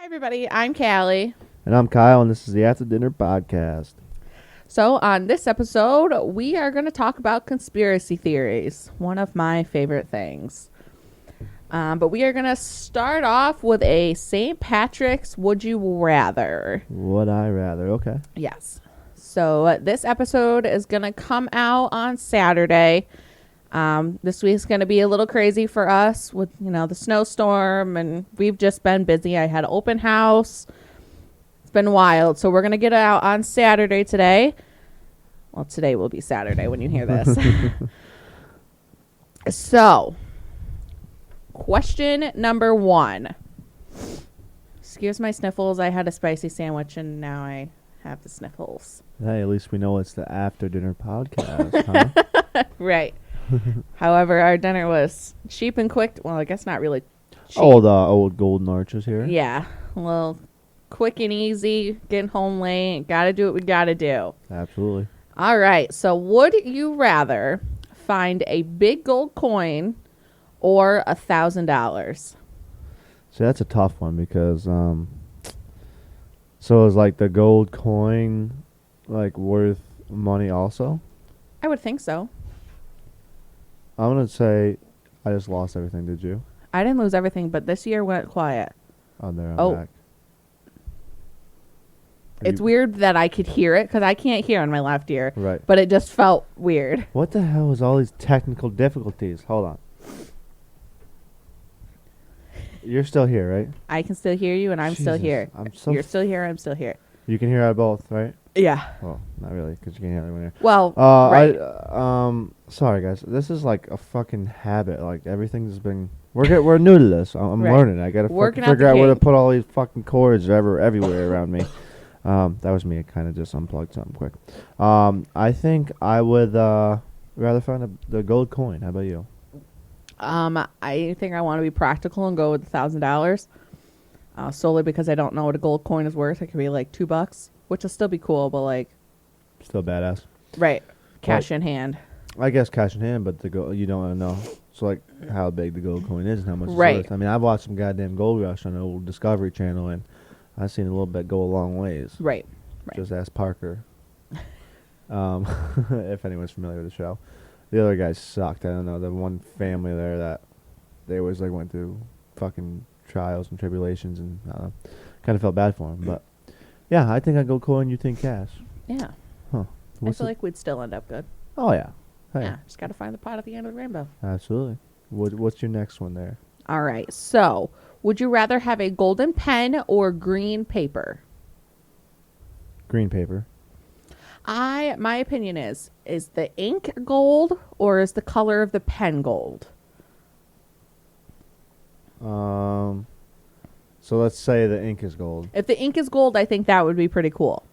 Hi, everybody. I'm Callie. And I'm Kyle, and this is the After Dinner Podcast. So, on this episode, we are going to talk about conspiracy theories, one of my favorite things. But we are going to start off with a St. Patrick's Would You Rather. Would I rather? Okay. Yes. So, this episode is going to come out on Saturday. This week's going to be a little crazy for us with, the snowstorm, and we've just been busy. I had open house. Been wild, so we're gonna get it out on Saturday today. Well, today will be Saturday when you hear this. So, question number 1. Excuse my sniffles. I had a spicy sandwich and now I have the sniffles. Hey, at least we know it's the After Dinner Podcast, huh? Right. However, our dinner was cheap and quick. Well, I guess not really cheap. Old golden arches here. Yeah. Well, quick and easy, getting home late. Gotta do what we gotta do. Absolutely. All right. So, would you rather find a big gold coin or $1,000? See, that's a tough one because, so is like the gold coin, like worth money also? I would think so. I'm gonna say, I just lost everything. Did you? I didn't lose everything, but this year went quiet. Oh, there I'm back. It's weird that I could hear it because I can't hear on my left ear. Right. But it just felt weird. What the hell is all these technical difficulties? Hold on. You're still here, right? I can still hear you, and I'm still Jesus, here. You're still here. I'm still here. You can hear us both, right? Yeah. Well, not really, because you can't hear anyone here. Well, right. Sorry guys. This is like a fucking habit. Like everything's been. We're new to this. I'm Right. learning. I gotta figure out where to put all these fucking cords everywhere around me. That was me. I kind of just unplugged something quick. I think I would rather find the gold coin. How about you? I think I want to be practical and go with $1,000. Solely because I don't know what a gold coin is worth. It could be like $2, which will still be cool, but like. Still badass. Right. Cash in hand. I guess cash in hand, but the gold, you don't want to know. So like how big the gold coin is and how much Right. it's worth. I mean, I've watched some goddamn Gold Rush on the old Discovery Channel, and I've seen a little bit go a long ways. Right. Just ask Parker. If anyone's familiar with the show. The other guys sucked. I don't know. The one family there that they always like went through fucking trials and tribulations, and kind of felt bad for them. But yeah, I think I'd go coin. You think cash? Yeah. Huh. I feel like we'd still end up good. Oh yeah. Hey. Yeah. Just got to find the pot at the end of the rainbow. Absolutely. What's your next one there? All right. So, would you rather have a golden pen or green paper? Green paper. My opinion is the ink gold or is the color of the pen gold? So let's say the ink is gold. If the ink is gold, I think that would be pretty cool.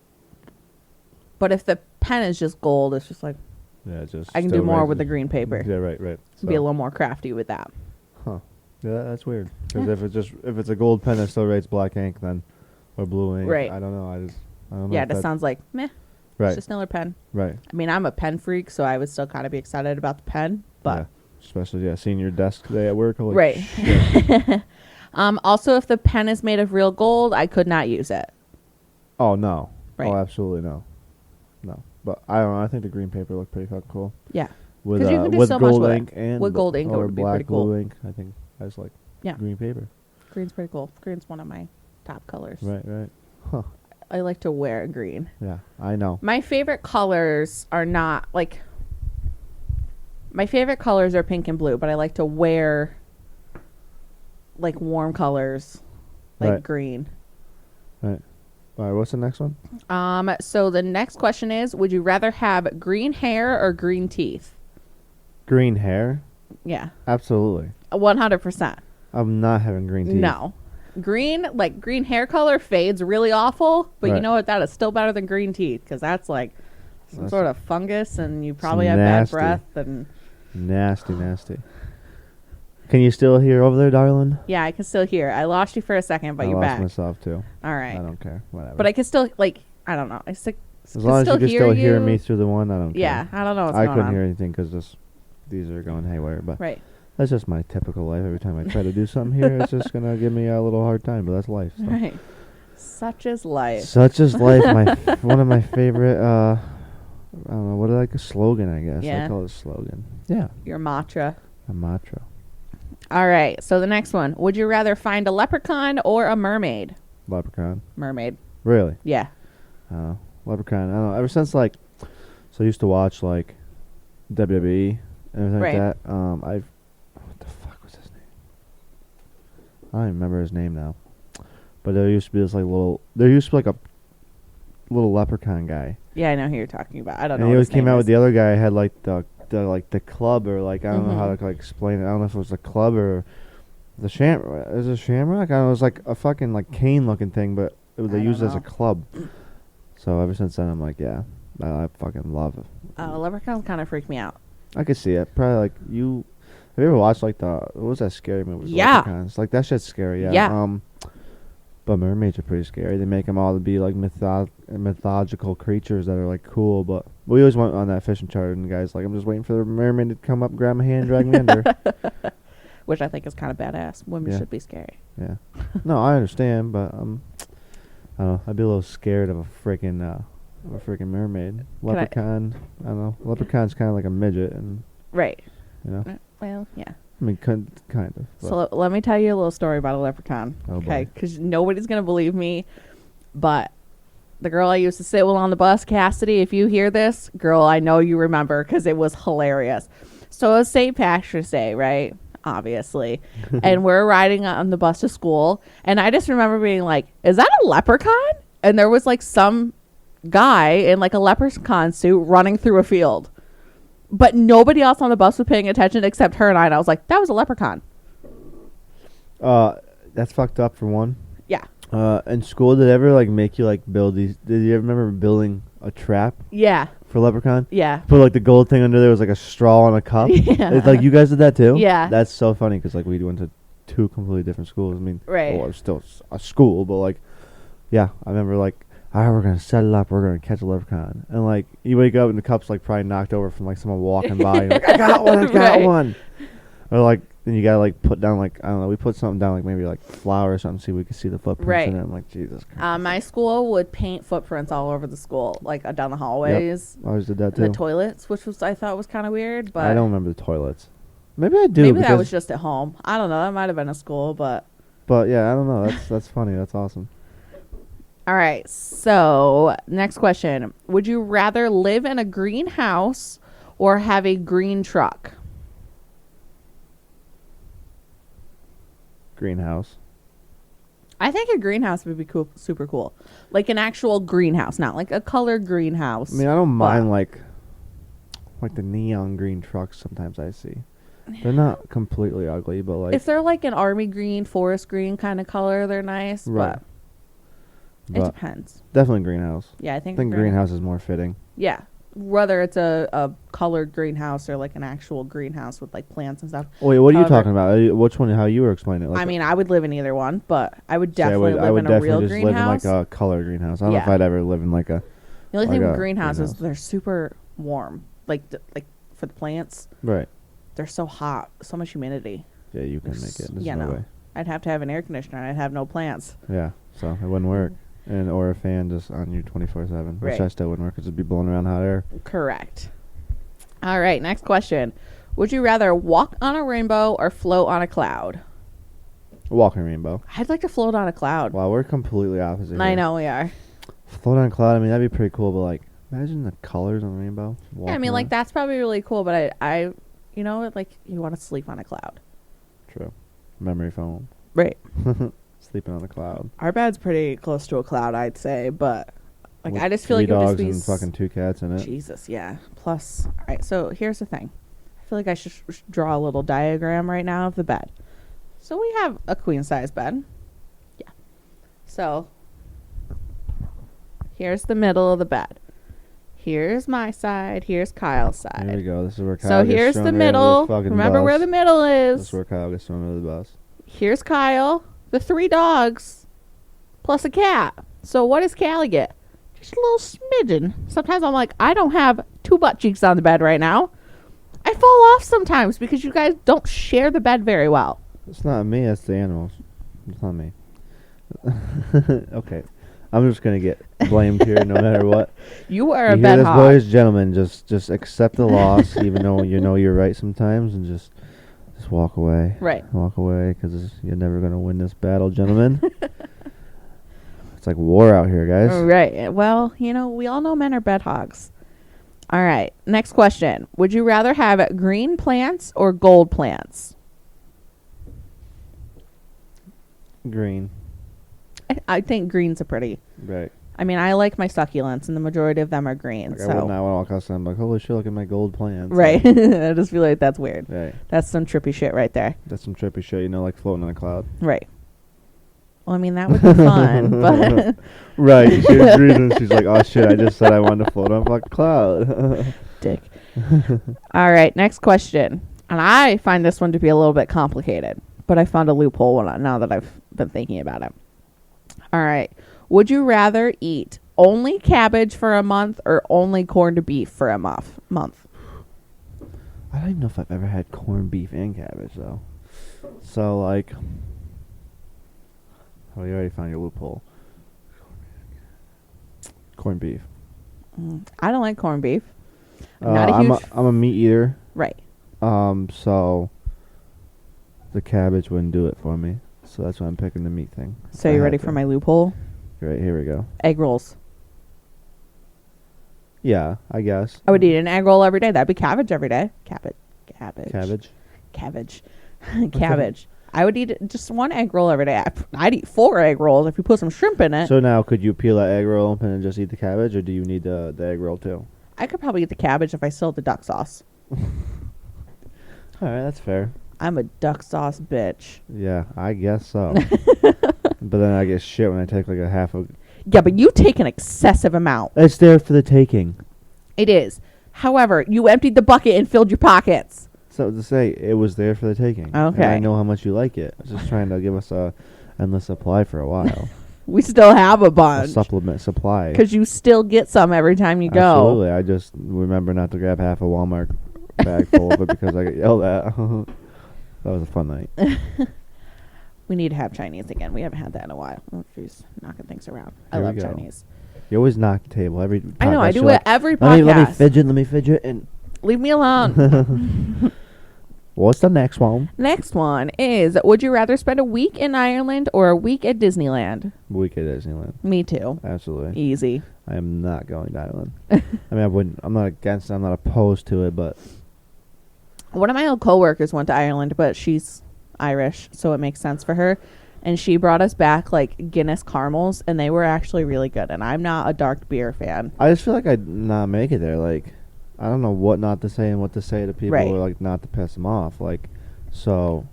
But if the pen is just gold, it's just like I can do more with the green paper. Yeah, right. So Be a little more crafty with that. Huh. Yeah, that's weird. Because if it's a gold pen that still writes black ink, then or blue ink, Right. I don't know. I don't know. Yeah, that sounds like meh. right. It's just another pen. Right. I mean, I'm a pen freak, so I would still kind of be excited about the pen, but yeah. Especially seeing your desk today at work. Like, right. shit. Also, if the pen is made of real gold, I could not use it. Oh no. Right. Oh, absolutely no. No. But I don't know. I think the green paper looked pretty fucking cool. Yeah. With you can do with so much gold with it. ink and With gold ink, it or would be black pretty cool. blue ink. I think I just like green paper. Green's pretty cool. Green's one of my top colors. Right. Huh. I like to wear green. Yeah, I know. My favorite colors are not like. My favorite colors are pink and blue, but I like to wear like warm colors, like Right. green. Right. All right. What's the next one? So the next question is: would you rather have green hair or green teeth? Green hair. Yeah, Absolutely. 100%. I'm not having green teeth. No. Green hair color fades really awful, but you Right. know what? That is still better than green teeth because that's like some That's sort of fungus and you probably have bad nasty. breath. And Nasty. Can you still hear over there, darling? yeah, I can still hear. I lost you for a second, but I you're lost back. myself too. All I right. don't care. Whatever. But I can still, like, I don't know. as long as you can still hear me through the one, I don't care. Yeah, I don't know what's I going couldn't on. hear anything because these are going haywire. But Right. That's just my typical life. Every time I try to do something here, it's just gonna give me a little hard time. But that's life. So. Right. Such is life. Such is life. One of my favorite. I don't know what like a slogan. I guess Yeah. I call it a slogan. Yeah. Your mantra. A mantra. All right. So the next one. Would you rather find a leprechaun or a mermaid? Leprechaun. Mermaid. Really? Yeah. Leprechaun. I don't know. Ever since like, so I used to watch like WWE and everything Right. like that. What the fuck was his name? I don't even remember his name now. But there used to be this like little. There used to be like a little leprechaun guy. Yeah, I know who you're talking about. I don't And know. he what always his came name out is. with the other guy had like the club or like I don't know how Mhm. to like explain it. I don't know if it was the club or the shamrock. Is it a shamrock? I don't know. It was like a fucking like cane looking thing, but they don't used it as a know. club. So ever since then, I'm like, yeah, I fucking love it. Leprechauns kind of freak me out. I could see it. Probably like you. Have you ever watched like what was that scary movie? with Yeah. Leprechauns? Like that shit's scary. Yeah. Yeah. But mermaids are pretty scary. They make them all to be like mythological creatures that are like cool. But we always went on that fishing charter, and the guys like, I'm just waiting for the mermaid to come up, grab my hand, drag me under. Which I think is kind of badass. Women Yeah. should be scary. Yeah. No, I understand, but I don't know. I'd be a little scared of a freaking mermaid. Leprechaun. I don't know. Leprechaun's kind of like a midget, and Right. you know. Well, yeah. I mean, kind of. So let me tell you a little story about a leprechaun. Oh, Okay, boy. because nobody's gonna believe me, but the girl I used to sit with on the bus, Cassidy, if you hear this, girl, I know you remember because it was hilarious. So it was St. Patrick's Day, right? Obviously, and we're riding on the bus to school, and I just remember being like, "Is that a leprechaun?" And there was like some guy in like a leprechaun suit running through a field. But nobody else on the bus was paying attention except her and I. And I was like, that was a leprechaun. That's fucked up for one. Yeah. In school, did it ever like make you like build these? Did you ever remember building a trap Yeah. for leprechaun? Yeah. Put like the gold thing under there was like a straw and a cup. Yeah. It's like you guys did that too. Yeah. That's so funny because like we went to two completely different schools. I mean, Right. well, it was still a school, but like, yeah, I remember like, all right, we're gonna set it up. We're gonna catch a leprechaun, and like you wake up and the cup's like probably knocked over from like someone walking by. And you're like, I got one. I got Right. one. Or like then you gotta like put down like I don't know. We put something down like maybe like flour or something so we could see the footprints Right. in it. I'm like Jesus Christ. My school would paint footprints all over the school, like down the hallways, I always did that and the too. toilets, which was I thought was kind of weird, but I don't remember the toilets. Maybe I do. maybe that because- was just at home. I don't know. That might have been a school, but But yeah, I don't know. That's funny. That's awesome. all right. So next question: would you rather live in a greenhouse or have a green truck? Greenhouse. I think a greenhouse would be cool, super cool, like an actual greenhouse, not like a colored greenhouse. I mean, I don't but- mind like the neon green trucks. Sometimes I see. They're not completely ugly, but like if they're like an army green, forest green kind of color, they're nice. Right. But it but depends. definitely greenhouse. Yeah, I I think think greenhouse is more fitting. Yeah, whether it's a colored greenhouse or like an actual greenhouse with like plants and stuff. Wait, what are you However- talking about? Which one? How you were explaining it? Like, I mean, I would live in either one, but I would say definitely live in a real just greenhouse. live in like a color greenhouse. I don't know if Yeah. I'd ever live in like a The only thing like with a greenhouses, greenhouse. they're super warm. Like for the plants, right. they're so hot, so much humidity. Yeah, you can make it. There's Yeah, no no. way. I'd have to have an air conditioner. I'd have no plants. Yeah, so it wouldn't work. And or a fan just on you 24/7, which Right. I still wouldn't work because it'd be blowing around hot air. Correct. All right, next question. Would you rather walk on a rainbow or float on a cloud? Walking rainbow. I'd like to float on a cloud. Wow, we're completely opposite. I here. know we are. Float on a cloud. I mean, that'd be pretty cool. But like, imagine the colors on the rainbow. Yeah, I walking mean, like around. that's probably really cool, but I you know, like you want to sleep on a cloud. True. Memory foam. Right. Sleeping on a cloud. Our bed's pretty close to a cloud, I'd say, but like With I just feel 3 like it would just dogs be and fucking 2 cats in it. Jesus, yeah. Plus, all right. So here's the thing. I feel like I should draw a little diagram right now of the bed. So we have a queen size bed. Yeah. So here's the middle of the bed. Here's my side. Here's Kyle's side. Here we go. This is where Kyle So gets here's thrown the under middle. fucking Remember bus. where the middle This is. is where Kyle gets thrown under the bus. Here's Kyle, the 3 dogs, plus a cat. So what does Callie get? Just a little smidgen. Sometimes I'm like, I don't have 2 butt cheeks on the bed right now. I fall off sometimes because you guys don't share the bed very well. It's not me. It's the animals. It's not me. Okay. I'm just gonna get blamed here, no matter what. You are You a hear bed this, hog. boys, gentlemen. Just accept the loss, even though you know you're right sometimes, and just walk away. Right. Walk away, because you're never gonna win this battle, gentlemen. It's like war out here, guys. Right. Well, we all know men are bed hogs. All right. Next question. Would you rather have green plants or gold plants? Green. I think green's a pretty. Right. I mean, I like my succulents, and the majority of them are green. Like I would not want to walk outside and be like, holy shit, look at my gold plants. Right. I just feel like that's weird. Right. That's some trippy shit right there. That's some trippy shit, like floating on a cloud. Right. Well, I mean, that would be fun, but... Right. She agrees and she's like, oh shit, I just said I wanted to float on a fucking cloud. Dick. All right, next question. And I find this one to be a little bit complicated, but I found a loophole now that I've been thinking about it. All right. Would you rather eat only cabbage for a month or only corned beef for a month? I don't even know if I've ever had corned beef and cabbage, though. So, like... Oh, you already found your loophole. Corned beef. I don't like corned beef. I'm not a huge... I'm a meat eater. Right. So... The cabbage wouldn't do it for me. So that's why I'm picking the meat thing. So you ready for my loophole? Right, here we go. Egg rolls. Yeah, I guess. I would eat an egg roll every day. That'd be cabbage every day. Cabbage. Cabbage. I would eat just one egg roll every day. I'd eat 4 egg rolls if you put some shrimp in it. So now, could you peel that egg roll open and just eat the cabbage, or do you need the egg roll too? I could probably eat the cabbage if I still had the duck sauce. All right, that's fair. I'm a duck sauce bitch. Yeah, I guess so. But then I get shit when I take like a half of... Yeah, but you take an excessive amount. It's there for the taking. It is. However, you emptied the bucket and filled your pockets. So to say, it was there for the taking. Okay. And I know how much you like it. I was just trying to give us a endless supply for a while. We still have a A bunch. supplement supply. Because you still get some every time you go. Absolutely. I just remember not to grab half a Walmart bag full of it because I get yelled at. That was a fun night. We need to have Chinese again. We haven't had that in a while. Oh, jeez. Knocking things around. I Here we love go. Chinese. You always knock the table every podcast. I know. I do You're it like, every Let podcast. me fidget, and... Leave me alone. What's the next one? Next one is, would you rather spend a week in Ireland or a week at Disneyland? Week at Disneyland. Me too. Absolutely. Easy. I am not going to Ireland. I mean, I'm not against it. I'm not opposed to it, but... One of my old coworkers went to Ireland, but she's Irish, so it makes sense for her. And she brought us back like Guinness caramels, and they were actually really good. And I'm not a dark beer fan. I just feel like I'd not make it there. Like, I don't know what not to say and what to say to people, Right. or like not to piss them off. Like, so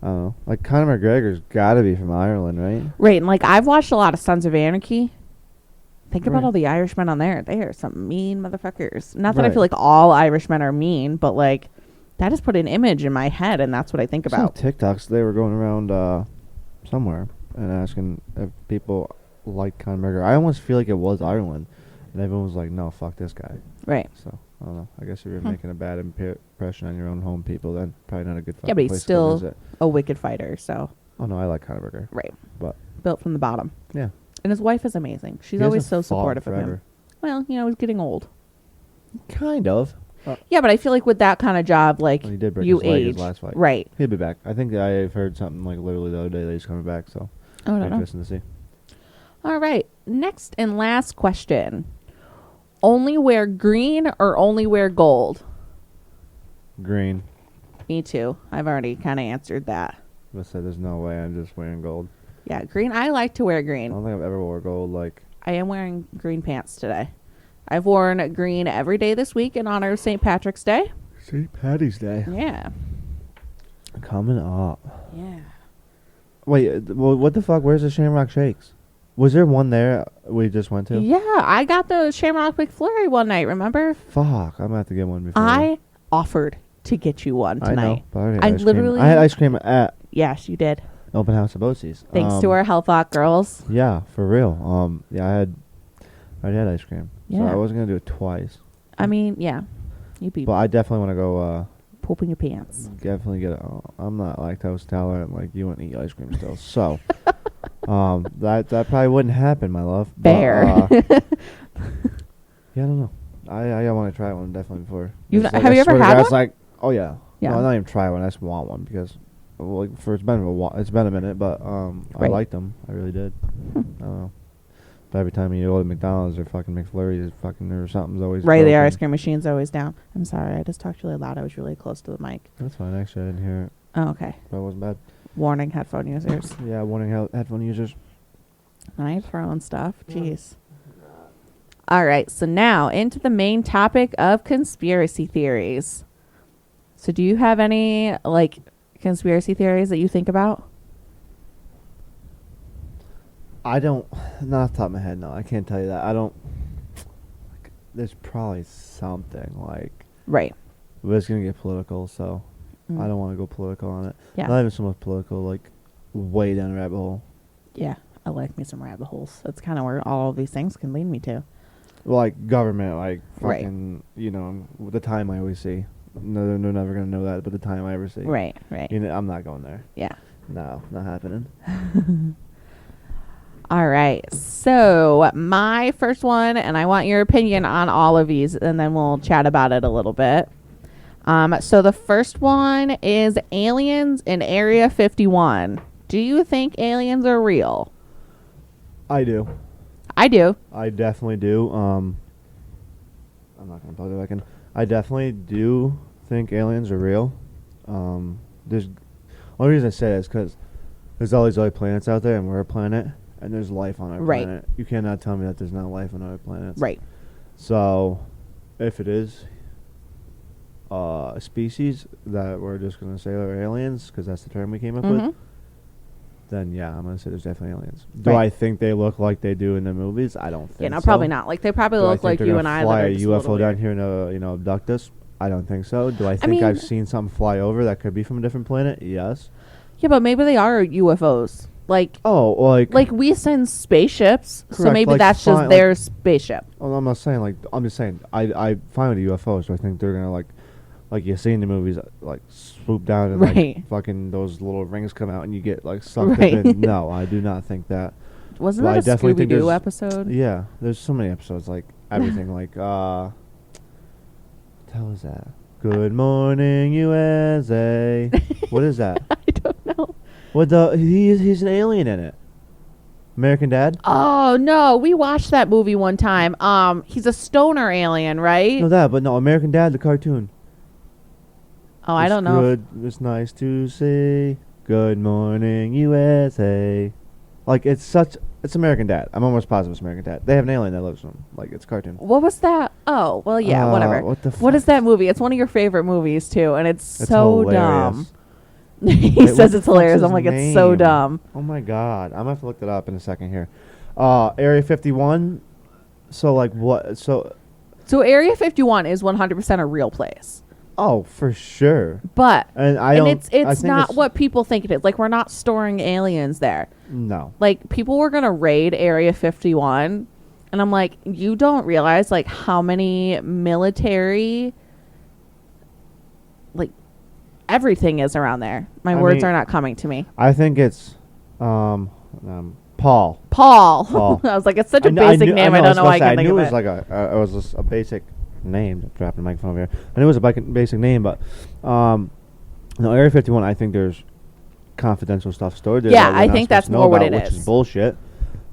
I don't know. Like Conor McGregor's got to be from Ireland, right? Right, and like I've watched a lot of Sons of Anarchy. Think about Right. all the Irishmen on there. They are some mean motherfuckers. Not that I Right. feel like all Irishmen are mean, but like that has put an image in my head, and that's what I think Some about. TikToks, they were going around somewhere and asking if people like Conor McGregor. I almost feel like it was Ireland, and everyone was like, "No, fuck this guy." Right. So I don't know. I guess if you're making a bad impression on your own home people, then probably not a good. Yeah, but he's place to still visit. a wicked fighter, so Oh no, I like Conor McGregor. right. But Built from the bottom. yeah, And his wife is amazing. She's he always hasn't so fought supportive of him. forever. Well, he's getting old. Kind of. Yeah, but I feel like with that kind of job, like Well, he did break you his leg age. his last fight. Right. He'll be back. I think I've heard something like literally the other day that he's coming back. So Oh, I don't know. interesting to see. All right. Next and last question. Only wear green or only wear gold? Green. Me too. I've already kind of answered that. I said there's no way I'm just wearing gold. Yeah, green. I like to wear I green. don't think I've ever wore gold. Like, I am wearing green pants today. I've worn green every day this week in honor of St. Patrick's Day. St. Patty's Day Yeah. coming up. Yeah. Wait, well, what the fuck? Where's the Shamrock Shakes? Was there one there we just went to? Yeah, I got the Shamrock McFlurry one night, remember? Fuck, I'm gonna have to get one before. I offered to get you one I tonight. know, but I already I had ice literally- cream. I had ice cream at Yes, you did. Open House at Bosie's. Thanks to our Health Hawk girls. Yeah, for real. Yeah, I already had ice cream. So Yeah. I wasn't gonna do it twice. I mean, yeah. You be But I definitely want to go. pooping your pants. Definitely get. I'm not lactose tolerant like you and eat ice cream still. So, that probably wouldn't happen, my love. Fair. Yeah, I don't know. I want to try one definitely before. You've It's not- like, have I you ever swear to had God, it's one? like, oh yeah. Yeah. No, not even try one. I just want one because, well, like, for it's been a minute, but I Right. liked them. I really did. I don't know. But every time you go to McDonald's or fucking McFlurry, fucking or something's always Right, the broken. ice cream machine's always down. I'm sorry, I just talked really loud. I was really close to the mic. That's fine. Actually, I didn't hear it. Oh, okay. That wasn't bad. Warning, headphone users. Yeah, warning headphone users. Nice throwing stuff. Jeez. All right, so now into the main topic of conspiracy theories. So do you have any, like, conspiracy theories that you think about? I don't, not off the top of my head, no. I can't tell you that. I don't, like, there's probably something, like, Right. but it's going to get political, so Mm. I don't want to go political on it. Yeah. Not even so much political, like, way down the rabbit hole. Yeah, I like me some rabbit holes. That's kind of where all of these things can lead me to. Well, like, government, like, Right. fucking, you know, the time I always see. No, they're never going to know that, but the time I ever see. Right, right. You know, I'm not going there. Yeah. No, not happening. All right. So my first one, and I want your opinion on all of these, and then we'll chat about it a little bit. So the first one is aliens in Area 51. Do you think aliens are real? I do. I do. I definitely do. I'm not gonna plug it back in. I definitely do think aliens are real. There's only reason I say that is because there's all these other planets out there, and we're a planet, and there's life on our Right. planet. You cannot tell me that there's not life on other planets. Right. So, if it is a species that we're just gonna say are aliens, because that's the term we came up Mhm. with, then yeah, I'm gonna say there's definitely aliens. Do Right. I think they look like they do in the movies? I don't think. Yeah, no, so. probably not. Like they probably Do I look think like they're you gonna and I. fly that are a just UFO little down weird. here and abduct us? I don't think so. Do I think mean- I've seen something fly over that could be from a different planet? Yes. Yeah, but maybe they are UFOs. Like Oh, like we send spaceships, so Correct, maybe like that's fly- just like- their spaceship. well, I'm not saying like I'm just saying I find with the UFOs. So I think they're gonna like you see in the movies, like swoop down and Right. like fucking those little rings come out and you get like sucked Right. up in. No, I do not think that. Wasn't Well, I that a definitely Scooby think Doo there's- episode? Yeah, there's so many episodes like everything like what the hell is that? Good Morning USA. What is that? I don't know. What the? He's an alien in it. American Dad? Oh no, we watched that movie one time. He's a stoner alien, right? No, that, but no, American Dad, the cartoon. Oh, I It's don't know. Good. It's nice to see. Good Morning USA. Like it's American Dad. I'm almost positive it's American Dad. They have an alien that lives with them. Like it's a cartoon. What was that? Oh, well, yeah, whatever. What the? What is that movie? It's one of your favorite movies too, and it's It's so hilarious. dumb. He Wait, what says the it's fuck's hilarious. his I'm like, it's so name? dumb. Oh my god, I'm gonna have to look that up in a second here. Area 51. So like what? So So Area 51 is 100% a real place, oh for sure. but And I and don't. it's I think not what people think it is. Like we're not storing aliens there. No. Like people were gonna raid Area 51, and I'm like, you don't realize like how many military, like everything is around there. My I words mean- are not coming to me. I think it's Paul. Paul. Paul. I was like, it's such a I basic knew- name. I was don't know why I supposed to can't say, think I knew of it it. was like it was just a basic name. Dropping the microphone over here. I knew it was a basic name, but no, Area 51. I think there's confidential stuff stored there. Yeah, that we're I not think supposed that's to know more what about, it which is. is bullshit.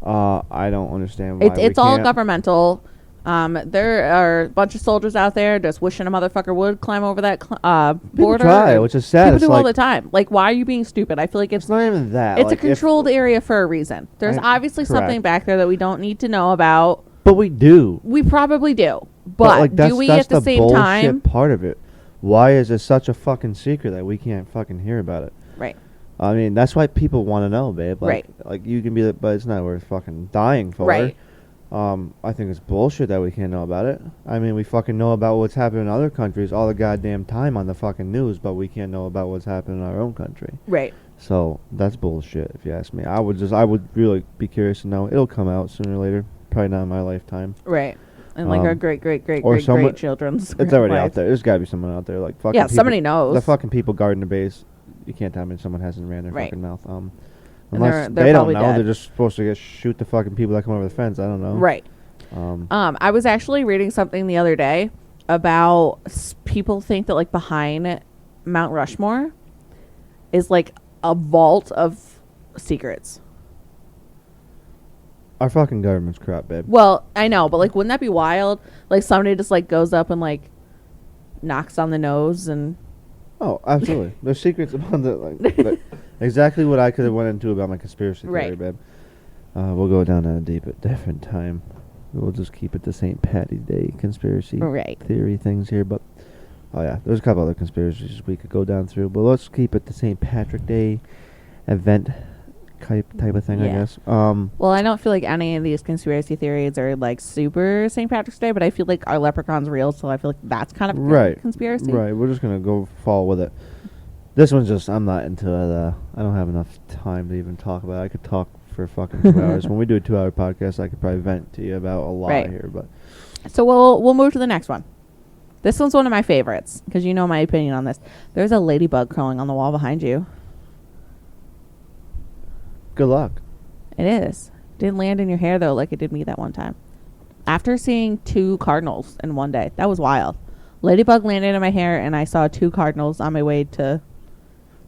I don't understand why It's we all can't- governmental. There are a bunch of soldiers out there just wishing a motherfucker would climb over that border. try, and which is sad. People It's do all like- the time. Like, why are you being stupid? I feel like It's it's not even that. it's like, a controlled area for a reason. There's obviously something correct. back there that we don't need to know about. But we do. We probably do, but like, that's, do we that's at the same bullshit time? part of it. Why is it such a fucking secret that we can't fucking hear about it? Right. I mean, that's why people want to know, babe. Like, Right. Like you can be, but it's not worth fucking dying for. Right. I think it's bullshit that we can't know about it. I mean, we fucking know about what's happening in other countries all the goddamn time on the fucking news, but we can't know about what's happening in our own country. Right. So that's bullshit, if you ask me. I would really be curious to know. It'll come out sooner or later. Probably not in my lifetime. Right. And like our great or someone- great children's. It's already out lives. there. There's got to be someone out there like fucking. Yeah, people, somebody knows. The fucking people guarding the base. You can't tell me someone hasn't ran their Right. fucking mouth. And Unless they're they don't probably know, dead. they're just supposed to shoot the fucking people that come over the fence. I don't know. Right. I was actually reading something the other day about people think that like behind Mount Rushmore is like a vault of secrets. Our fucking government's crap, babe. Well, I know, but like, wouldn't that be wild? Like somebody just like goes up and like knocks on the nose and. Oh, absolutely. There's secrets about the exactly what I could have went into about my conspiracy theory, Right. babe. We'll go down a different time. We'll just keep it to St. Patty's Day conspiracy Right. theory things here, but oh yeah, there's a couple other conspiracies we could go down through, but let's keep it to St. Patrick Day event type of thing, I Yeah. guess. Well, I don't feel like any of these conspiracy theories are like super St. Patrick's Day, but I feel like our leprechaun's real, so I feel like that's kind of Right. conspiracy. Right, we're just gonna go fall with it. This one's just I'm not into it. I don't have enough time to even talk about it. I could talk for fucking 2 hours. When we do a 2-hour podcast, I could probably vent to you about a lot Right. here, but So we'll move to the next one. This one's one of my favorites because you know my opinion on this. There's a ladybug crawling on the wall behind you. good luck. It is. Didn't land in your hair though, like it did me that one time. After seeing 2 cardinals in one day, that was wild. Ladybug landed in my hair, and I saw 2 cardinals on my way to.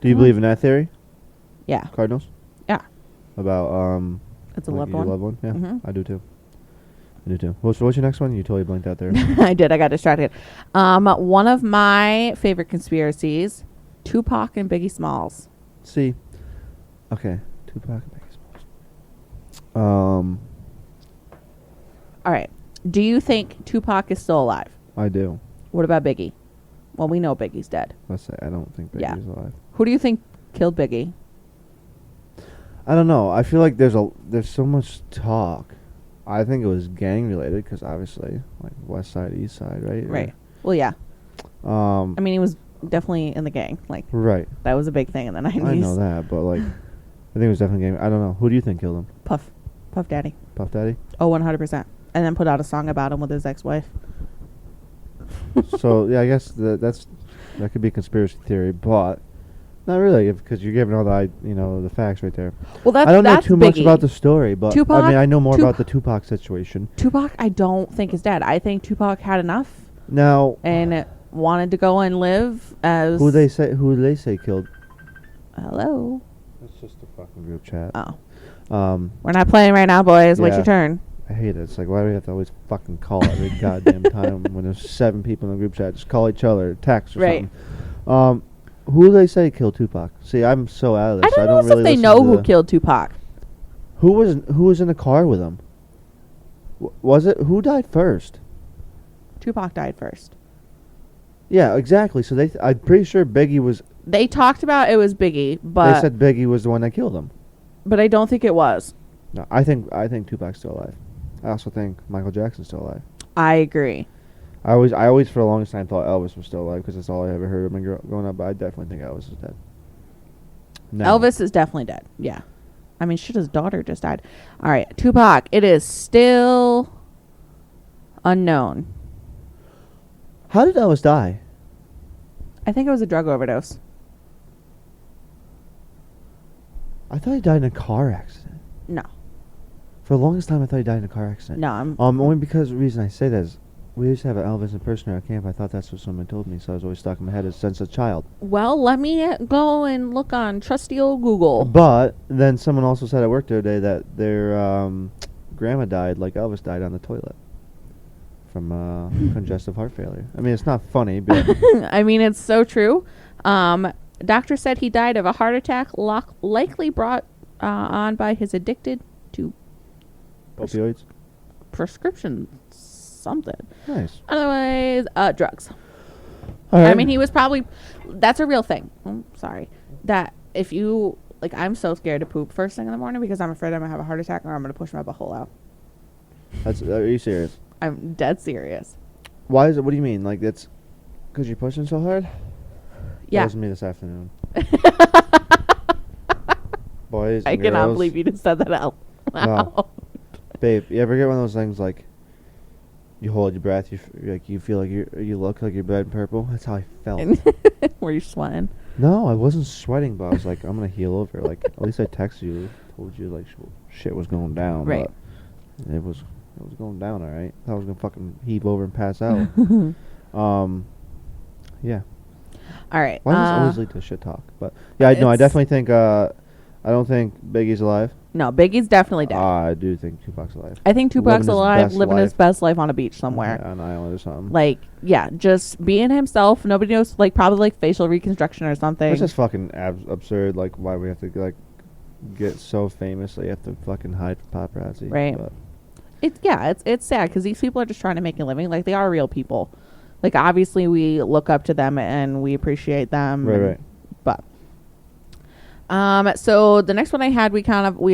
Do you believe in that theory, Yeah, Cardinals? yeah. About It's a like loved your one. loved one? Yeah, Mhm. I do too. What's your next one? You totally blinked out there. I did. I got distracted. One of my favorite conspiracies: Tupac and Biggie Smalls. See, okay, Tupac and Biggie Smalls. All right. Do you think Tupac is still alive? I do. What about Biggie? Well, we know Biggie's dead. Let's say I don't think Yeah. Biggie's alive. Who do you think killed Biggie? I don't know. I feel like there's so much talk. I think it was gang related because obviously like West Side, East Side, right? Right. Well, yeah. I I mean, he was definitely in the gang. Like right. that was a big thing in the 90s. I know that, but like, I think it was definitely gang. I don't know. Who do you think killed him? Puff Daddy. Puff Daddy. Oh, 100%. And then put out a song about him with his ex-wife. So yeah, I guess that could be a conspiracy theory, but not really because you're giving all the facts right there. Well, I don't know that's too much Biggie. about the story, but Tupac- I mean I know more Tup- about the Tupac situation. Tupac, I don't think is dead. I think Tupac had enough Now, and wanted to go and live as. who do they say killed? Hello. That's just a fucking group chat. Oh, Um, we're not playing right now, boys. Wait Yeah. your turn. I hate it. It's like, why do we have to always fucking call every goddamn time when there's 7 people in the group chat? Just call each other, text or Right. something. Who do they say killed Tupac? See, I'm so out of this. I don't know really if they listen know to who the- killed Tupac. Who was in the car with him? Was it who died first? Tupac died first. Yeah, exactly. So I'm pretty sure Biggie was. They talked about it was Biggie, but They said Biggie was the one that killed him. I don't think it was. No, I think Tupac's still alive. I also think Michael Jackson's still alive. I agree. I always for the longest time thought Elvis was still alive because that's all I ever heard of him growing up. But I definitely think Elvis is dead. No. Elvis is definitely dead. Yeah. I mean, shit, his daughter just died. All right, Tupac. It is still unknown. How did Elvis die? I think it was a drug overdose. I thought he died in a car accident. No. For the longest time, I thought he died in a car accident. No, Only because the reason I say that is we used to have an Elvis impersonator at camp. I thought that's what someone told me, so I was always stuck in my head since a child. Well, let me go and look on trusty old Google. But then someone also said at work the other day that their grandma died like Elvis died on the toilet from congestive heart failure. I mean, it's not funny, but I mean, it's so true. Doctor said he died of a heart attack likely brought on by his addicted to opioids. prescription something. Nice. Otherwise, drugs. All right. I mean, he was probably. That's a real thing. Oh, sorry. That if you like, I'm so scared to poop first thing in the morning because I'm afraid I'm gonna have a heart attack or I'm gonna push my butthole out. Are you serious? I'm dead serious. Why is it? What do you mean? Like that's because you're pushing so hard? Yeah. That was me this afternoon. Boys, I and cannot girls. believe you just said that out loud. Babe, you ever get one of those things like You hold your breath. You feel like you look like you're red and purple. That's how I felt. Were you sweating? No, I wasn't sweating, but I was like, I'm gonna heal over. Like, at least I texted you, told you like shit was going down. Right. But it was going down. All right. I thought I was gonna fucking heave over and pass out. Yeah. All right. Why does this always lead to shit talk? But yeah, I definitely think. I don't think Biggie's alive. No, Biggie's definitely dead. I do think Tupac's alive. I think Tupac's alive, living his life. best life on a beach somewhere. Yeah, on an island or something. Like, yeah, just being himself. Nobody knows, like, probably like facial reconstruction or something. It's just fucking absurd. Like, why we have to like get so famous that you have to fucking hide from paparazzi. Right. But It's sad because these people are just trying to make a living. Like, they are real people. Like, obviously we look up to them and we appreciate them. Right. But so the next one I had, we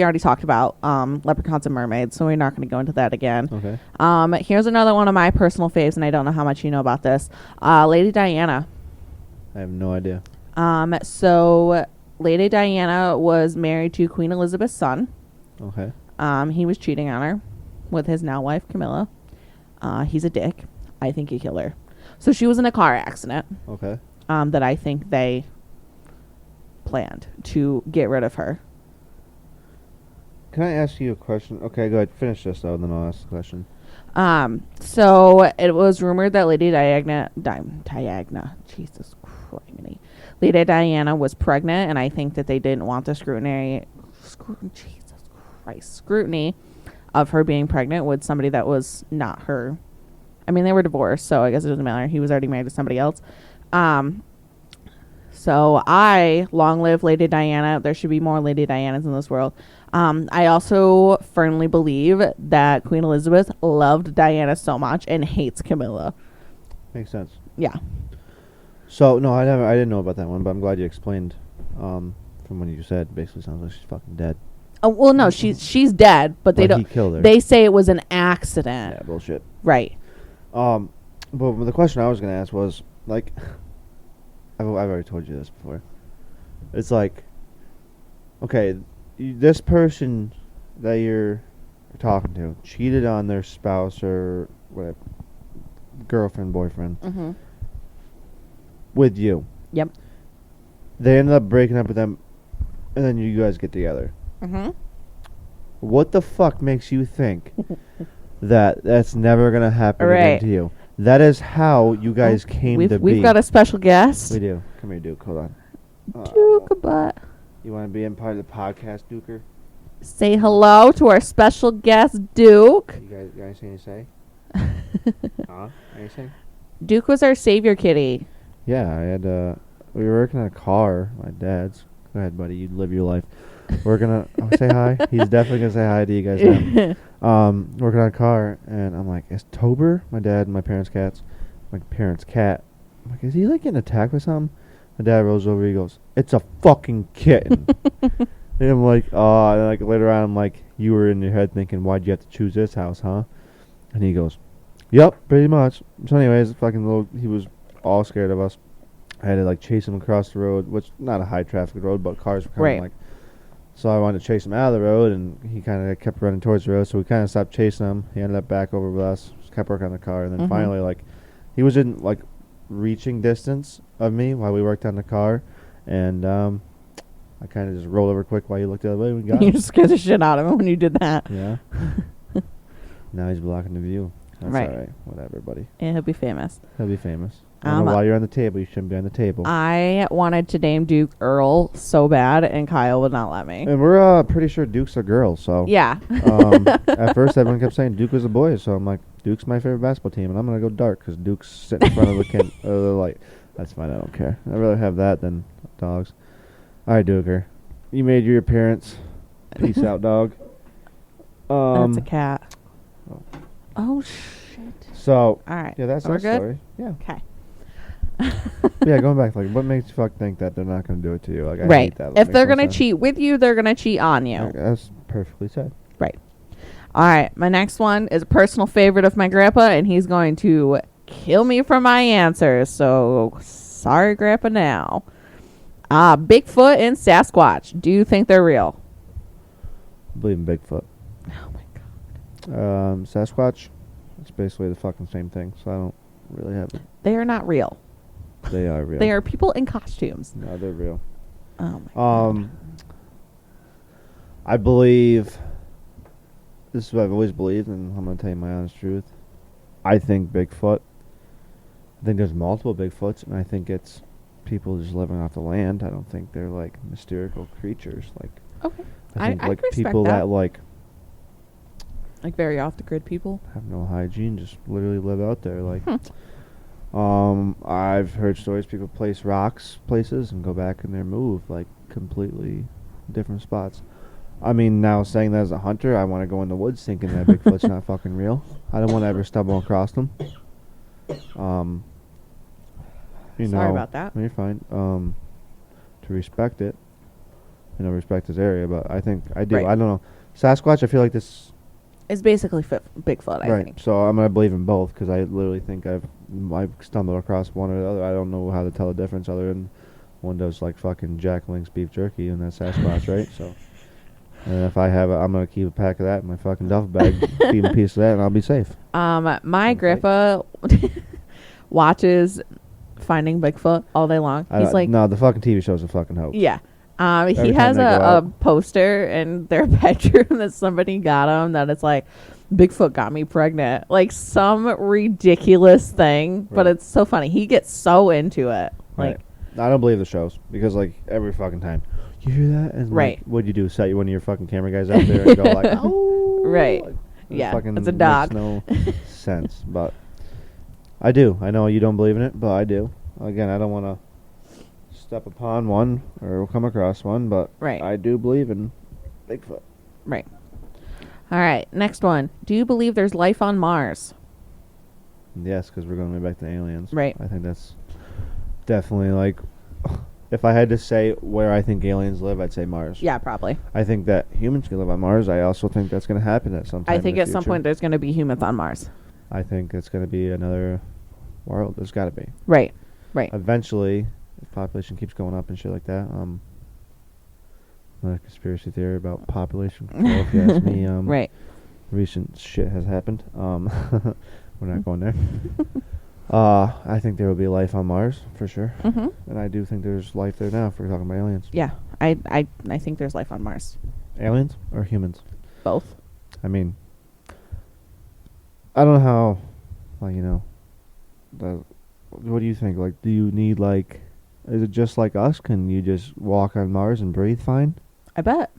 already talked about leprechauns and mermaids, so we're not going to go into that again. Okay. Here's another one of my personal faves, and I don't know how much you know about this. Lady Diana. I have no idea. So Lady Diana was married to Queen Elizabeth's son. Okay. He was cheating on her with his now wife Camilla. He's a dick. I think he killed her. So she was in a car accident. Okay. That I think they planned to get rid of her. Can I ask you a question? Okay, go ahead. Finish this though, and then I'll ask the question. So it was rumored that Lady Diana, Jesus Christ, Lady Diana was pregnant, and I think that they didn't want the scrutiny of her being pregnant with somebody that was not her. I mean, they were divorced, so I guess it doesn't matter. He was already married to somebody else. So long live Lady Diana. There should be more Lady Dianas in this world. I also firmly believe that Queen Elizabeth loved Diana so much and hates Camilla. Makes sense. Yeah. So no, I didn't know about that one, but I'm glad you explained. From what you said, basically sounds like she's fucking dead. Oh, well, no, she's dead, but they don't. He killed her. They say it was an accident. Yeah, bullshit. Right. But the question I was gonna ask was like, I've already told you this before. It's like, okay, this person that you're talking to cheated on their spouse or whatever, girlfriend, boyfriend, Mm-hmm. with you. Yep. They ended up breaking up with them, and then you guys get together. Mm-hmm. What the fuck makes you think that's never gonna happen again to you? That is how you guys came to be. We've got a special guest. We do. Come here, Duke. Hold on. Duke, but You want to be in part of the podcast, Duker? say hello to our special guest, Duke. You guys anything to say? Huh? Anything? Duke was our savior kitty. Yeah, I had. We were working on a car. My dad's. Go ahead, buddy. You live your life. We're gonna say hi. He's definitely gonna say hi to you guys now. Working on a car, and I'm like, is Tober, my dad and my parents' cat? I'm like, is he like getting attacked by something? My dad rolls over. He goes, "It's a fucking kitten." And I'm like, oh. And like later on, I'm like, you were in your head thinking, why'd you have to choose this house, huh? And he goes, "Yep, pretty much." So, anyways, he was all scared of us. I had to like chase him across the road, which not a high traffic road, but cars were coming like. So I wanted to chase him out of the road, and he kind of kept running towards the road. So we kind of stopped chasing him. He ended up back over with us. Just kept working on the car, and then finally, like, he was in like reaching distance of me while we worked on the car, and I kind of just rolled over quick while he looked the other way. We got You him. just scared the shit out of him when you did that. Yeah. Now he's blocking the view. That's Right. all right. Whatever, buddy. And he'll be famous. He'll be famous. I don't know why you're on the table. You shouldn't be on the table. I wanted to name Duke Earl so bad, and Kyle would not let me. And we're pretty sure Duke's a girl, so. Yeah. At first, everyone kept saying Duke was a boy, so I'm like, Duke's my favorite basketball team, and I'm going to go dark because Duke's sitting in front of the light. That's fine. I don't care. I'd rather have that than dogs. All right, Duker. You made your appearance. Peace out, dog. That's a cat. Oh, shit. So, all right. yeah, that's We're our good? story. Yeah. Okay. Yeah, going back, like, what makes you fuck think that they're not going to do it to you? Like, I Right. hate that. If Makes they're no going to sense. cheat with you, they're going to cheat on you. Okay, that's perfectly said. Right. All right. My next one is a personal favorite of my grandpa, and he's going to kill me for my answers. So, sorry, Grandpa, now. Bigfoot and Sasquatch. Do you think they're real? I believe in Bigfoot. Oh, my God. Sasquatch. It's basically the fucking same thing. So I don't really have it. They are not real. They are real. They are people in costumes. No, they're real. Oh my god. I believe. This is what I've always believed, and I'm gonna tell you my honest truth. I think Bigfoot. I think there's multiple Bigfoots, and I think it's people just living off the land. I don't think they're like mystical creatures. Like Okay. I think I like respect people that like very off the grid people. have no hygiene, just literally live out there. Like, Hmm. I've heard stories people place rocks places and go back and they're moved like completely different spots. I mean, now saying that as a hunter, I want to go in the woods thinking that Bigfoot's not fucking real. I don't want to ever stumble across them. You Sorry know, about that. no, you're fine. To respect it, respect his area, but I think I do. Right. I don't know. Sasquatch, I feel like this. It's basically Bigfoot, I Right. think. So I'm gonna believe in both because I literally think I've stumbled across one or the other. I don't know how to tell the difference other than one does like fucking Jack Link's beef jerky and that's Sasquatch, right? So, and if I have, I'm gonna keep a pack of that in my fucking duffel bag, feed him a piece of that, and I'll be safe. My grandpa watches Finding Bigfoot all day long. He's like, no, the fucking TV show's a fucking hoax. yeah. He Every has time they go a out. poster in their bedroom that somebody got him that it's like, Bigfoot got me pregnant. Like some ridiculous thing, but Right. it's so funny. He gets so into it. Like, Right. I don't believe the shows because like every fucking time you hear that, and Right. like, what'd you do? Set one of your fucking camera guys out there and go like, oh, Right. like, Yeah, fucking it's a makes dog. no sense, but I do. I know you don't believe in it, but I do. Again, I don't want to step upon one or come across one, but Right. I do believe in Bigfoot. right. All right. Next one. Do you believe there's life on Mars? Yes, because we're going way back to aliens. Right. I think that's definitely like, if I had to say where I think aliens live, I'd say Mars. Yeah, probably. I think that humans can live on Mars. I also think that's going to happen at some time. I think in the at some future. point there's going to be humans on Mars. I think it's going to be another world. There's got to be. Right. Right. Eventually, if population keeps going up and shit like that, not a conspiracy theory about population control, if you ask me. Right. Recent shit has happened. We're not going there. I think there will be life on Mars for sure, Mm-hmm. and I do think there's life there now. If we're talking about aliens, Yeah. I think there's life on Mars. aliens or humans. Both. I mean, I don't know how. Like what do you think? Like, do you need like? Is it just like us? Can you just walk on Mars and breathe fine? I bet.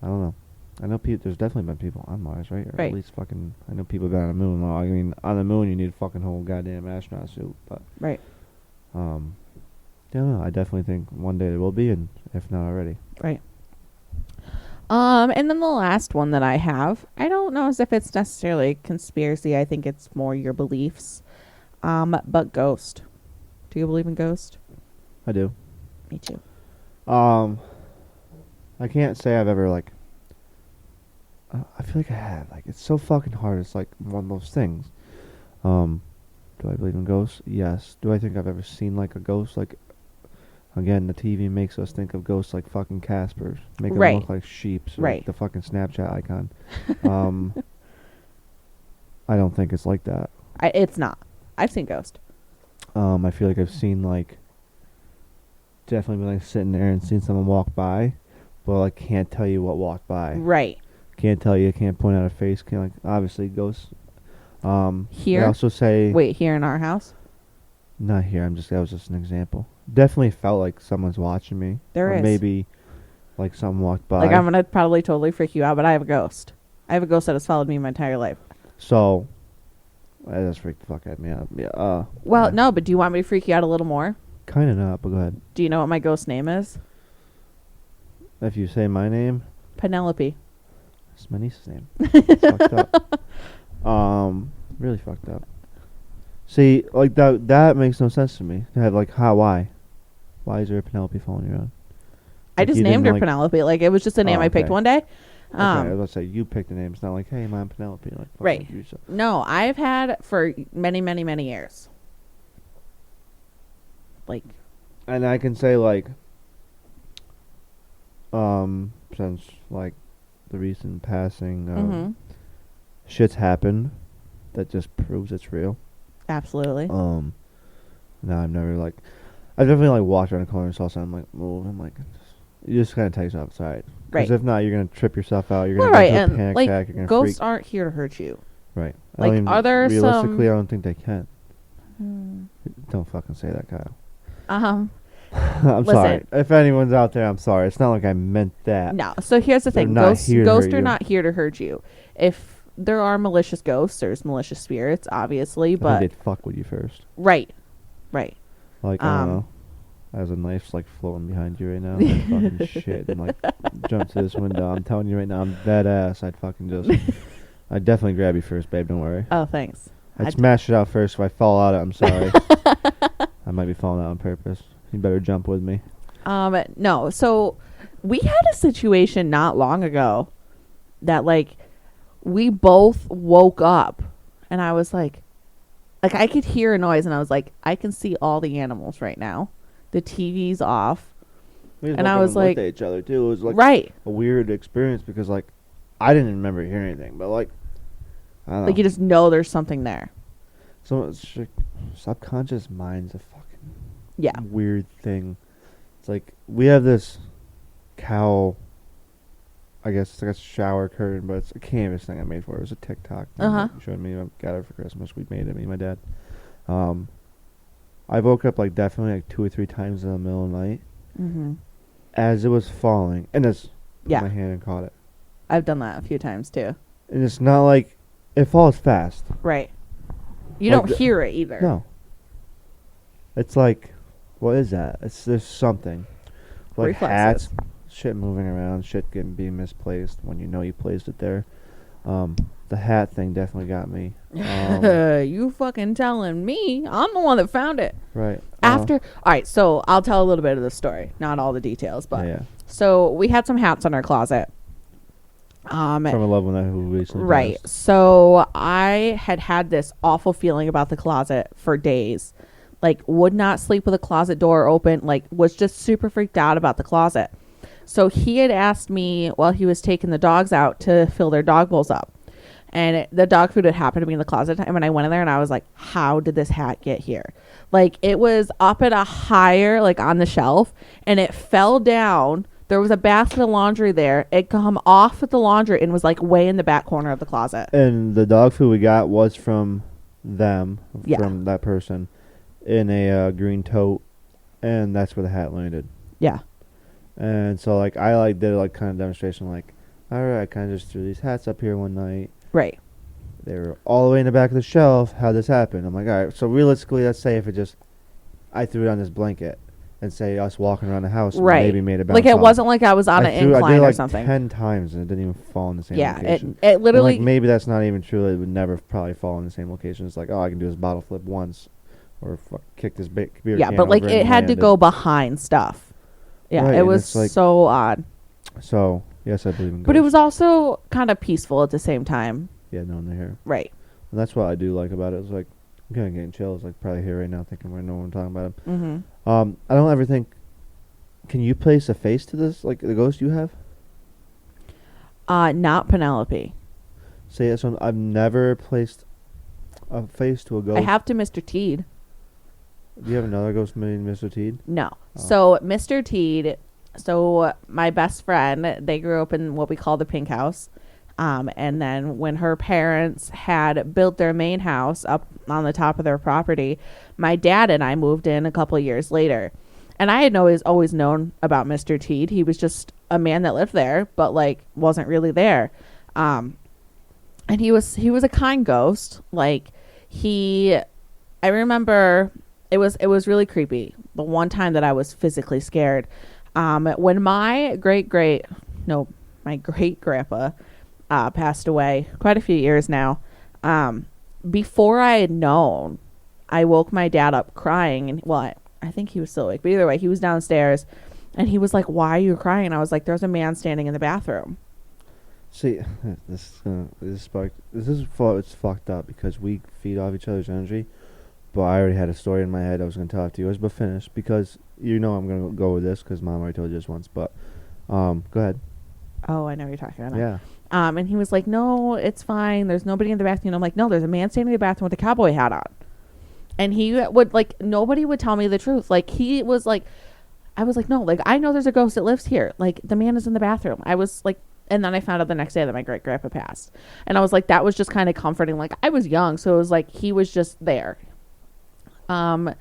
I don't know. I know there's definitely been people on Mars, right? Or Right. at least fucking. I know people have been on the moon. Well, I mean, on the moon you need a fucking whole goddamn astronaut suit. But Right. yeah, no, I definitely think one day there will be, and if not already. Right. And then the last one that I have, I don't know as if it's necessarily a conspiracy. I think it's more your beliefs. But ghost. Do you believe in ghost? I do. Me too. I can't say I've ever like. I feel like I have. Like, it's so fucking hard. It's like one of those things. Do I believe in ghosts? Yes. Do I think I've ever seen like a ghost? Like, again, the TV makes us think of ghosts like fucking Caspers, make Right. them look like sheeps, or Right. like the fucking Snapchat icon. I don't think it's like that. It's not. I've seen ghost. I feel like I've seen like definitely been like sitting there and seen someone walk by, but I can't tell you what walked by. Right. Can't tell you. Can't point out a face. Can't like obviously ghosts. I Here. also say Wait, here in our house? not here. That was just an example. Definitely felt like someone's watching me. There or is. maybe like someone walked by. Like, I'm going to probably totally freak you out, but I have a ghost. I have a ghost that has followed me my entire life. So that just freaked the fuck out of me. Yeah. Well, no, but do you want me to freak you out a little more? Kind of not. But go ahead. Do you know what my ghost name is? If you say my name, Penelope. it's my niece's name. It's fucked up. Really fucked up. See, like that makes no sense to me. To have like, why? Why is there a Penelope following you around? I Like, just you named didn't, her like- Penelope. Like, it was just a name Oh, I picked okay. one day. Okay, I was about to say you picked the name. It's not like, hey, I'm Penelope. Like, fuck Right. you, so- No, I've had for many, many, many years. Like, And I can say like, since like the recent passing, mhm. shit's happened. that just proves it's real. Absolutely. No, I've never I've definitely walked around a corner and saw something move. I'm like, you just kind of tell yourself it's alright. Because Right. if not, you're gonna trip yourself out. You're Well, gonna right, go into a and panic like attack. You're gonna ghosts freak. aren't here to hurt you. Right. Like, are there realistically, some? I don't think they can. Hmm. Don't fucking say that, Kyle. Um. I'm Listen. sorry. If anyone's out there, I'm sorry. It's not like I meant that. No. So here's the They're thing: not ghosts, here to ghosts hurt are you. not here to hurt you. If there are malicious ghosts, there's malicious spirits, obviously, I but think they'd fuck with you first. right, right. Like, I don't know. As a knife's floating behind you right now. I'd fucking shit and jump to this window. I'm telling you right now, I'm badass. I'd fucking just, I'd definitely grab you first, babe. Don't worry. Oh, thanks. I'd smash it out first. If I fall out, I'm sorry. I might be falling out on purpose. You better jump with me. No. So we had a situation not long ago that we both woke up and I was like I could hear a noise and I was like, I can see all the animals right now. The TV's off. And I was like, looked at each other too. It was right. a weird experience because I didn't remember hearing anything, but I don't know. You just know there's something there. So it's subconscious mind's a Yeah. weird thing. It's we have this cow. I guess it's a shower curtain, but it's a canvas thing I made for it. It was a TikTok. Uh-huh. You showed me. I got it for Christmas. We made it, me and my dad. I woke up definitely 2 or 3 times in the middle of the night Mm-hmm. as it was falling, and it's Yeah. my hand and caught it. I've done that a few times too. And it's not it falls fast. Right. You Like don't the- hear it either. No. It's what is that? There's something. Reflexes. Hats, shit moving around, shit being misplaced when you know you placed it there. The hat thing definitely got me. You fucking telling me? I'm the one that found it. Right. All right, so I'll tell a little bit of the story, not all the details, but yeah. so we had some hats in our closet. From a loved one who recently Right. passed. So I had this awful feeling about the closet for days. Would not sleep with the closet door open, was just super freaked out about the closet. So he had asked me while he was taking the dogs out to fill their dog bowls up. And the dog food had happened to be in the closet. And when I went in there and I was like, how did this hat get here? It was up at a higher, on the shelf, and it fell down. There was a basket of laundry there. It come off of the laundry and was way in the back corner of the closet. And the dog food we got was from them, Yeah. from that person, in a green tote, and that's where the hat landed. Yeah. And so I did a kind of demonstration all right, I kind of just threw these hats up here one night. Right. They were all the way in the back of the shelf. How'd this happen? I'm all right, so realistically, let's say if I threw it on this blanket and say us walking around the house and Right. maybe made it bounce It off. wasn't I was on an I incline did or something. 10 times and it didn't even fall in the same Yeah. location. It literally. And maybe that's not even true. It would never probably fall in the same location. It's I can do this bottle flip once or kick this beer Yeah, can but over and it had to land go behind stuff. Yeah, Right, it and was it's so odd. So, yes, I believe in ghosts. But it was also kind of peaceful at the same time. Yeah, no one here. Right. And that's what I do like about it. It's I'm kind of getting chills, probably here right now thinking I know what I'm talking about. Mm-hmm. I don't ever think, can you place a face to this, the ghost you have? Not Penelope. Say it, so I've never placed a face to a ghost. I have to Mr. Teed. Do you have another ghost named Mr. Teed? No. Oh. So Mr. Teed, my best friend, they grew up in what we call the Pink House. And then when her parents had built their main house up on the top of their property, my dad and I moved in a couple of years later. And I had always known about Mr. Teed. He was just a man that lived there, but wasn't really there. And he was a kind ghost. I remember it was really creepy. The one time that I was physically scared, when my great grandpa passed away quite a few years now. Before I had known, I woke my dad up crying, and I think he was still awake, but either way, he was downstairs, and he was like, "Why are you crying?" And I was like, "There's a man standing in the bathroom." See, it's fucked up because we feed off each other's energy. But I already had a story in my head I was going to tell after yours, but finish because I'm going to go with this because Mom already told you this once. But go ahead. Oh, I know what you're talking about. Yeah. And he was like, no, it's fine. There's nobody in the bathroom. I'm like, no, there's a man standing in the bathroom with a cowboy hat on. And he would like, nobody would tell me the truth. Like he was like, I was like, no, like I know there's a ghost that lives here. Like the man is in the bathroom. I was like, and then I found out the next day that my great grandpa passed. And I was like, that was just kind of comforting. Like I was young. So it was like, he was just there. A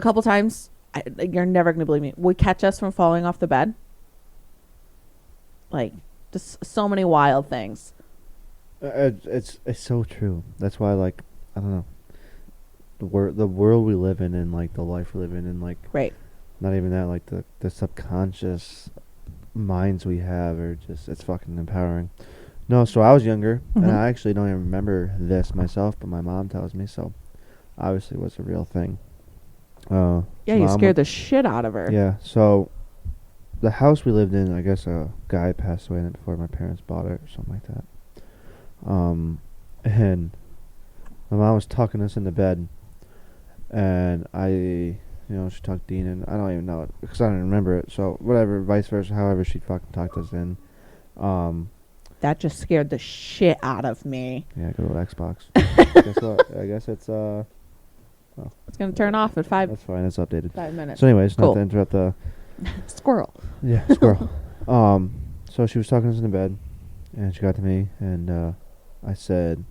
couple times, you're never going to believe me, would catch us from falling off the bed. Like, just so many wild things. It's so true. That's why, like, I don't know, the world we live in and like the life we live in and like Right. not even that, like the subconscious minds we have are just, it's fucking empowering. No, so I was younger and I actually don't even remember this myself, but my mom tells me so. Obviously, it was a real thing. Yeah, you scared the shit out of her. Yeah, so the house we lived in, I guess a guy passed away in it before my parents bought it or something like that. And my mom was tucking us into bed, and she tucked Dean in. I don't even know it because I don't remember it. So whatever, vice versa, however she fucking tucked us in. That just scared the shit out of me. Yeah, good old Xbox. Guess what? I guess it's It's gonna turn off in 5 that's fine. It's updated. 5 minutes. So anyways, Cool. not to interrupt the Squirrel. yeah squirrel. So she was tucking us in the bed, and she got to me, and I said,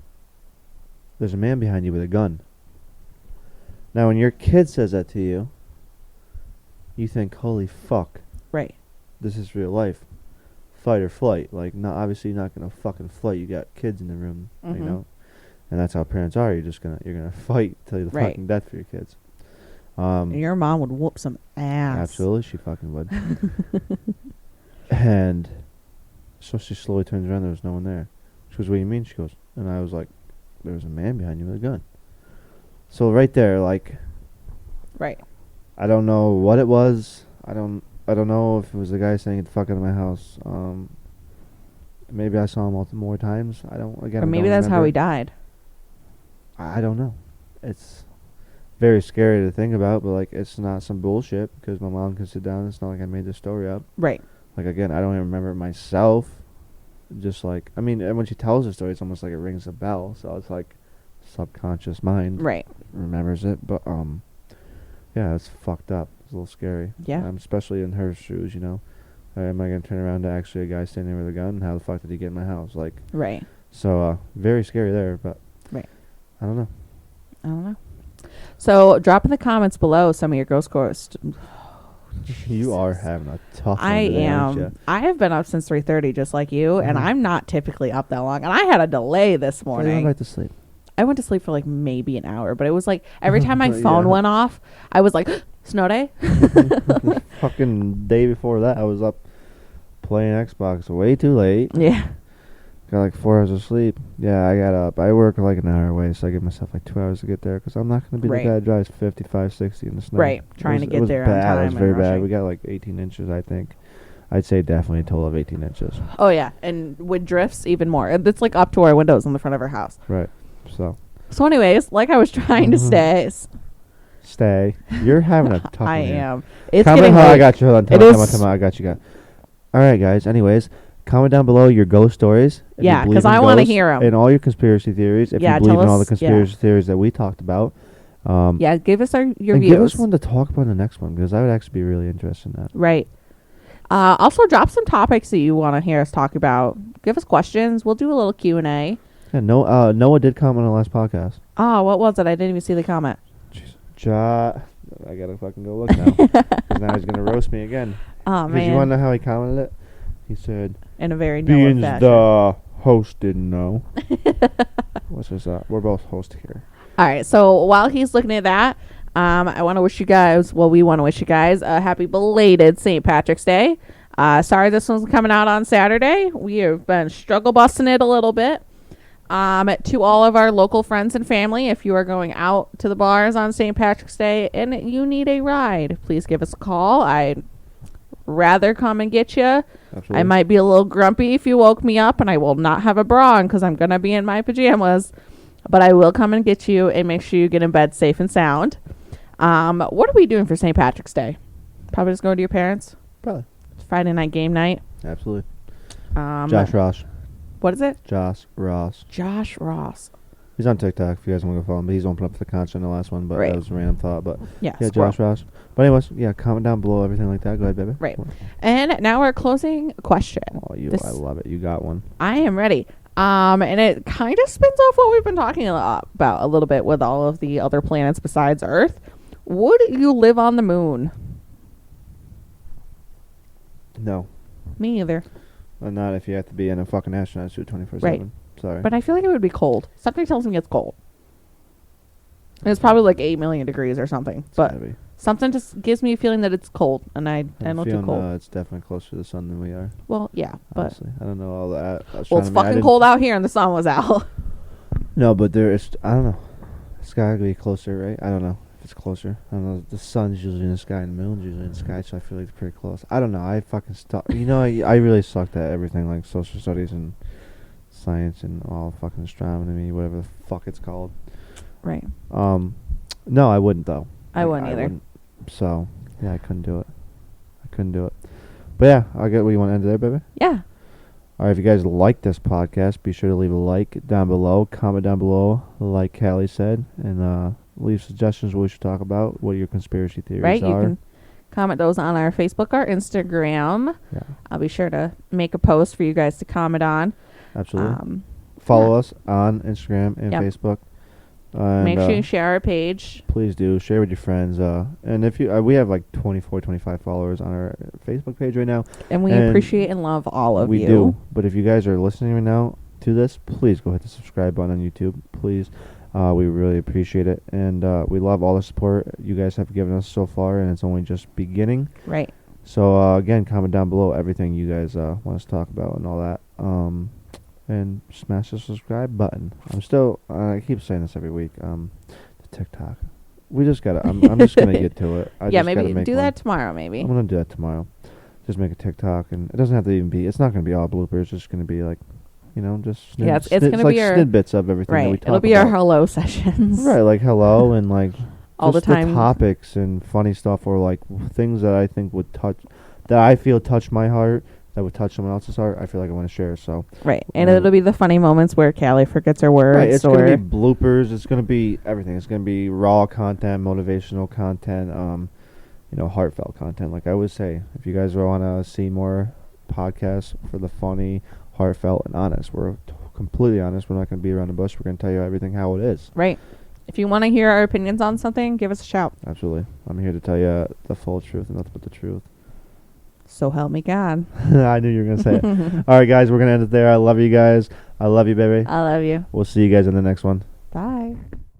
"There's a man behind you with a gun." Now, when your kid says that to you, you think, "Holy fuck, Right. this is real life, fight or flight." Like, not obviously you're not gonna fucking flight. You got kids in the room, you know, and that's how parents are. You're gonna fight till the Right. fucking death for your kids. Your mom would whoop some ass. Absolutely, she fucking would. And so she slowly turns around. There was no one there. She goes, "What do you mean?" She goes, and I was like, "There was a man behind you with a gun." So right there, like, Right. I don't know what it was. I don't know if it was the guy saying "get the fuck out of my house." Maybe I saw him more times. I don't. Again, Or maybe that's how he died. I don't know. It's very scary to think about, but like, it's not some bullshit because my mom can sit down. It's not like I made this story up. Right. Like, again, I don't even remember it myself. Just like, I mean, and when she tells the story, it's almost like it rings a bell. So it's like subconscious mind Right. remembers it. But yeah, it's fucked up. It's a little scary. Yeah. Especially in her shoes, you know. Am I gonna turn around to actually a guy standing there with a gun? How the fuck did he get in my house? Like, Right. so very scary there. But Right. I don't know. I don't know. So drop in the comments below some of your ghost scores. You are having a tough one I today, aren't ya? am. I have been up since 3:30, just like you, and I'm not typically up that long. And I had a delay this So you went morning. right to sleep. I went to sleep for like maybe an hour, but it was like every time my phone Yeah. went off, I was like, "Snow day." Fucking day before that, I was up playing Xbox way too late. Yeah. Got like 4 hours of sleep. Yeah, I got up. I work like an hour away, so I give myself like 2 hours to get there because I'm not going to be Right. the guy that drives 55, 60 in the snow. Right. Trying to It get was there on bad. time It was and very bad. rushing. We got like 18 inches, I think. I'd say definitely a total of 18 inches. Oh yeah, and with drifts even more. It's like up to our windows in the front of our house. Right. So, So, anyways, like I was trying to say, stay. You're having a tough I one here. am. It's Comment getting how I late. got you. Hold on. It is- I got you. All right, guys. Anyways, comment down below your ghost stories. If Yeah, you believe 'cause in I wanna ghosts hear 'em. and all your conspiracy theories. If Yeah, you believe tell in all the us- yeah. conspiracy theories that we talked about. Yeah, give us your and views. give us one to talk about in the next one because I would actually be really interested in that. Right. Also, drop some topics that you want to hear us talk about. Give us questions. We'll do a little Q&A. Yeah, Noah did comment on the last podcast. Oh, what was it? I didn't even see the comment. Jeez. I gotta fucking go look now. 'Cause now he's gonna roast me again. Oh, Because you man. want to know how he commented it? He said, In a very Noah being fashion. the host didn't know. What's this? We're both hosts here. All right. So while he's looking at that, I want to wish you guys, we want to wish you guys a happy belated St. Patrick's Day. Sorry this one's coming out on Saturday. We have been struggle busting it a little bit. To all of our local friends and family, if you are going out to the bars on St. Patrick's Day and you need a ride, please give us a call. I'd rather come and get you. Absolutely. I might be a little grumpy if you woke me up, and I will not have a bra on because I'm going to be in my pajamas. But I will come and get you and make sure you get in bed safe and sound. What are we doing for St. Patrick's Day? Probably just going to your parents. Probably. It's Friday night game night. Absolutely. Josh Ross. What is it? Josh Ross. Josh Ross. He's on TikTok if you guys want to go follow him. But he's opened up the content in the last one, but Right. that was a random thought. But Yeah, yeah, squirrel. Josh Ross. But anyways, yeah, comment down below everything like that. Go ahead, baby. Right. And now our closing question. Oh, This- I love it. You got one. I am ready. And it kind of spins off what we've been talking about a little bit with all of the other planets besides Earth. Would you live on the moon? No. Me either. Not if you have to be in a fucking astronaut suit 24/7. Right. Sorry. But I feel like it would be cold. Something tells me it's cold. And it's probably like 8 million degrees or something. It's But gotta be. something just gives me a feeling that it's cold. And I I'm don't do feeling, cold. it's definitely closer to the sun than we are. Well, yeah. But Honestly, I don't know all that. well, it's fucking cold out here and the sun was out. No, but there is. I don't know. It's gotta be closer, right? I don't know if it's closer. I don't know. The sun's usually in the sky and the moon's usually in the sky, so I feel like it's pretty close. I don't know. I fucking You know, I really sucked at everything like social studies and science and all fucking astronomy, whatever the fuck it's called. Right. No, I wouldn't though. I wouldn't either. So yeah, I couldn't do it. But yeah, I'll get. What you want to end it there, baby? Yeah. All right, if you guys like this podcast, be sure to leave a like down below, comment down below, like Callie said, and leave suggestions what we should talk about, what your conspiracy theories Right. You are. can comment those on our Facebook or Instagram. Yeah, I'll be sure to make a post for you guys to comment on. absolutely. Follow yeah. us on Instagram and Yep. Facebook. And, Make sure you share our page. please do share with your friends. And if you, we have like 24, 25 followers on our Facebook page right now. And we And appreciate and love all of We you. do. But if you guys are listening right now to this, please go hit the subscribe button on YouTube. Please. We really appreciate it. And we love all the support you guys have given us so far, and it's only just beginning. Right. So, again, comment down below everything you guys want us to talk about and all that. And smash the subscribe button. I keep saying this every week. The TikTok. We just gotta, I'm just gonna get to it. Yeah, maybe do that tomorrow, maybe. I'm gonna do that tomorrow. Just make a TikTok, and it doesn't have to even be. It's not gonna be all bloopers. It's just gonna be like, just Yeah, it's gonna be like our snippets of everything that we Right. talk It'll be about. our hello sessions. Right, like hello and like All the just time. topics and funny stuff, or like things that I think that I feel touch my heart, that would touch someone else's heart. I feel like I want to share. So Right. And it'll be the funny moments where Callie forgets her words. right, it's or gonna be bloopers. It's gonna be everything. It's gonna be raw content, motivational content, heartfelt content. Like I always say, if you guys want to see more podcasts for the funny, heartfelt, and honest, we're completely honest. We're not gonna be around the bush. We're gonna tell you everything how it is. Right. If you want to hear our opinions on something, give us a shout. Absolutely, I'm here to tell you the full truth and nothing but the truth. So help me God. I knew you were gonna say it. All right, guys, we're gonna end it there. I love you guys. I love you, baby. I love you. We'll see you guys in the next one. Bye.